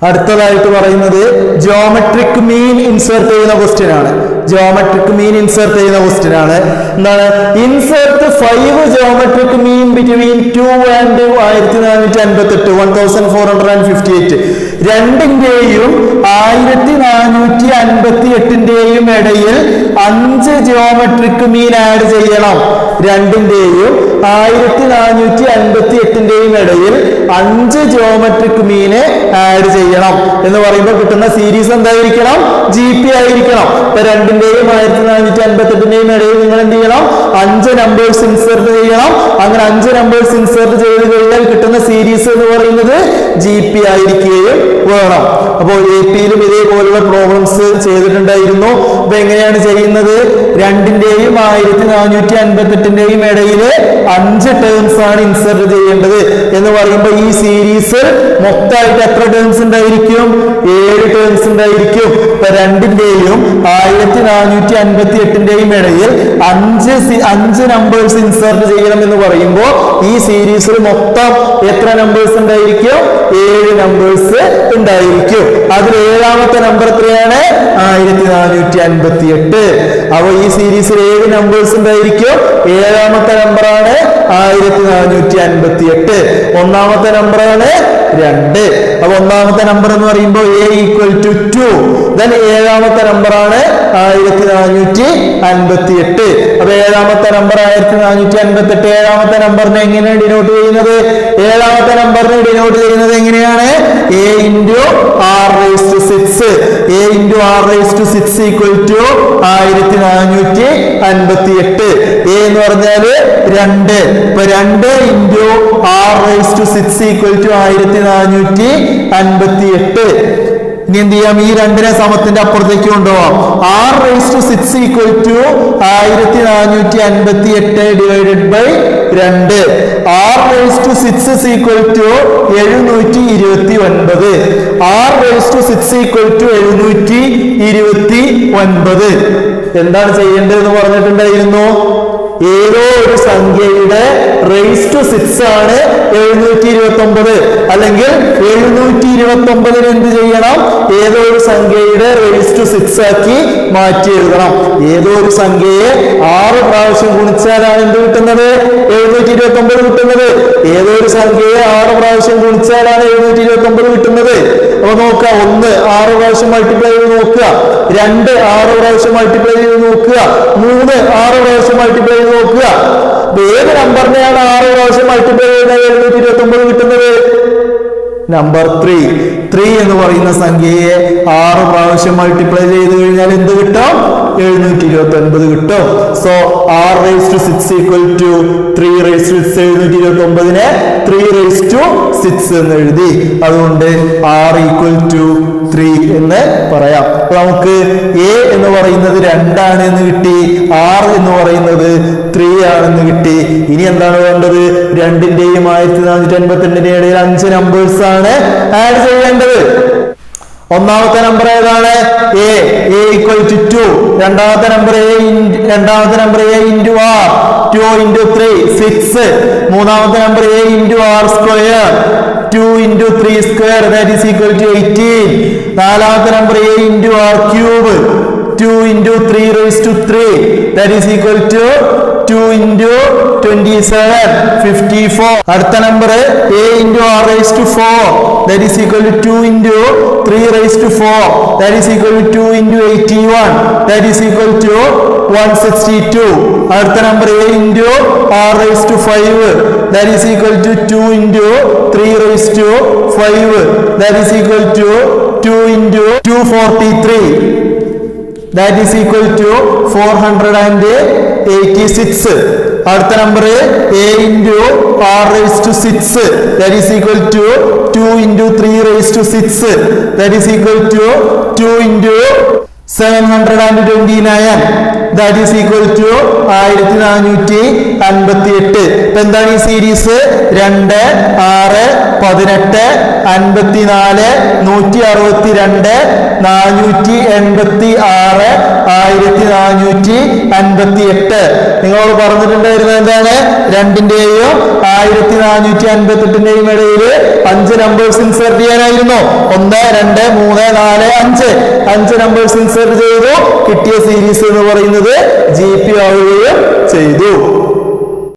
അടുത്തതായിട്ട് പറയുന്നത് geometric mean insert ചെയ്യുന്ന ക്വസ്റ്റ്യൻ ആണ്. ജോമെട്രിക് മീൻ ഇൻസേർട്ട് ചെയ്യുന്ന ക്വസ്റ്റ്യൻ ആണ്. എന്താണ്? Insert 5 geometric mean between 2 and 1458 1458 രണ്ടിന്റെയും 1458ന്റെയും ഇടയിൽ 5 ജോമെട്രിക് മീൻ ആഡ് ചെയ്യണം. രണ്ടിന്റെയും 1458ന്റെയും ഇടയിൽ 5 ജോമെട്രിക് മീനെ ആഡ് ചെയ്യണം എന്ന് പറയുമ്പോൾ കിട്ടുന്ന സീരീസ് എന്തായിരിക്കണം? GP ആയിരിക്കണം. ഇപ്പൊ രണ്ടിന്റെയും 1458ന്റെയും ഇടയിൽ നിങ്ങൾ എന്ത് ചെയ്യണം? 5 നമ്പേഴ്സ് ഇൻസേർട്ട് ചെയ്യണം. അങ്ങനെ 5 നമ്പേഴ്സ് ഇൻസേർട്ട് ചെയ്ത് കഴിഞ്ഞാൽ കിട്ടുന്ന സീരീസ് എന്ന് പറയുന്നത് GP ആയിരിക്കുകയും വേണം. അപ്പോൾ AP-യിലും ഇതേപോലുള്ള പ്രോബ്ലംസ് ചെയ്തിട്ടുണ്ടായിരുന്നു. അപ്പൊ എങ്ങനെയാണ് ചെയ്യുന്നത്? രണ്ടിന്റെയും 1458ന്റെയും ഇടയിൽ 5 ടേംസ് ആണ് ഇൻസേർട്ട് ചെയ്യേണ്ടത് എന്ന് പറയുമ്പോൾ ഈ സീരീസ് മൊത്തമായിട്ട് എത്ര ടേംസ് ഉണ്ടായിരിക്കും? 7 ടേംസ് ഉണ്ടായിരിക്കും. ഇപ്പൊ രണ്ടിന്റെയും 1458ന്റെയും ഇടയിൽ 5 നമ്പേഴ്സ് ഇൻസേർട്ട് ചെയ്യണം എന്ന് പറയുമ്പോൾ ഈ സീരീസിൽ മൊത്തം എത്ര നമ്പേഴ്സ് ഉണ്ടായിരിക്കും? 7 നമ്പേഴ്സ് ഉണ്ടായിരിക്കും. അതിൽ 7ാമത്തെ നമ്പർ എത്രയാണ്? 1458. അപ്പൊ ഈ സീരീസിൽ 7 നമ്പേഴ്സ് ഉണ്ടായിരിക്കും. 7ാമത്തെ നമ്പറാണ് 1458. ഒന്നാമത്തെ നമ്പറാണ് 2. അപ്പൊ ഒന്നാമത്തെ നമ്പർ എന്ന് പറയുമ്പോൾ A = 2. ദെൻ 7ാമത്തെ നമ്പറാണ് 1458. അപ്പൊ 7ാമത്തെ നമ്പർ 1458. 7ാമത്തെ നമ്പറിനെ എങ്ങനെയാണ് ഡിനോട്ട് ചെയ്യുന്നത്? 7ാമത്തെ നമ്പറിനെ ഡിനോട്ട് ചെയ്യുന്നത് എങ്ങനെയാണ്? A × R⁶. A × R⁶ = 1458. A എന്ന് പറഞ്ഞാല് 2. ഇപ്പൊ 2 × R⁶ = 1458. ഇനി എന്ത് ചെയ്യാം? ഈ 2നെ സമത്തിന്റെ അപ്പുറത്തേക്ക് കൊണ്ടുപോവാം. R⁶ = 1458 divided by 2. R⁶ = 729. R⁶ = 729. എന്താണ് ചെയ്യേണ്ടതെന്ന് പറഞ്ഞിട്ടുണ്ടായിരുന്നു? ഏതോ ഒരു സംഖ്യയുടെ റേസ് ടു 6 ആണ് 729. അല്ലെങ്കിൽ 729 എന്ത് ചെയ്യണം? ഏതോ ഒരു സംഖ്യയുടെ റേസ് ടു 6 ആക്കി മാറ്റി എഴുതണം. ഏതോ ഒരു സംഖ്യയെ 6 പ്രാവശ്യം ഗുണിച്ചാലാണ് എന്ത് കിട്ടുന്നത്? 729 കിട്ടുന്നത്. ഏതോ ഒരു സംഖ്യയെ 6 പ്രാവശ്യം ഗുണിച്ചാലാണ് 729 കിട്ടുന്നത്. അപ്പൊ നോക്കുക, 1 6 പ്രാവശ്യം മൾട്ടിപ്ലൈ ചെയ്ത് നോക്കുക, 2 6 പ്രാവശ്യം മൾട്ടിപ്ലൈ ചെയ്ത് നോക്കുക, 3 6 പ്രാവശ്യം മൾട്ടിപ്ലൈ ചെയ്ത് നോക്കുക. ഏത് നമ്പറിനെയാണ് 6 പ്രാവശ്യം മൾട്ടിപ്ലൈ ചെയ്യുന്നത് 729 കിട്ടുന്നത്? നമ്പർ 3 എന്ന് പറയുന്ന സംഖ്യയെ 6 പ്രാവശ്യം മൾട്ടിപ്ലൈ ചെയ്ത് കഴിഞ്ഞാൽ എന്ത് കിട്ടും? 729 കിട്ടും. സോ R⁶ = 3⁶ 729നെ 3⁶ എന്ന് എഴുതി. അതുകൊണ്ട് R = 3 എന്ന് പറയാം. നമുക്ക് A എന്ന് പറയുന്നത് 2 ആണ് എന്ന് കിട്ടി, R എന്ന് പറയുന്നത് 3 ആണെന്ന് കിട്ടി. ഇനി എന്താണ് വേണ്ടത്? രണ്ടിന്റെയും 1458ന്റെയും ഇടയിൽ 5 നമ്പേഴ്സ് ആണ് ആഡ് ചെയ്യേണ്ടത്. ഒന്നാമത്തെ നമ്പർ ഏതാണ്? A = 2. രണ്ടാമത്തെ നമ്പർ A × R 2 × 3 6. മൂന്നാമത്തെ number A × R². 2 × 3², that is equal to 18. നാലാമത്തെ number A × R³ 2 × 3⁻3, that is equal to 2 × 27 54. അടുത്ത number A × R⁴, that is equal to 2 × 3⁴, that is equal to 2 × 81, that is equal to 162. അടുത്ത number A × R⁵, that is equal to 2 × 3⁵, that is equal to 2 × 243, that is equal to 486. അടുത്ത number A × R⁶, that is equal to 2 × 3⁶, that is equal to 2 × 729, that is equal to 1458. ഇപ്പൊ എന്താണ് ഈ series? 2 6 18 54 162 486 1458. നിങ്ങളോട് പറഞ്ഞിട്ടുണ്ടായിരുന്നത് എന്താണ്? 2ന്റെയും 1458ന്റെയും ഇടയിൽ 5 numbers insert ചെയ്യാനായിരുന്നു. 1 2 3 4 5 5 numbers insert ചെയ്തു. കിട്ടിയ സീരീസ് എന്ന് പറയുന്നത് GP ആവുകയും ചെയ്തു.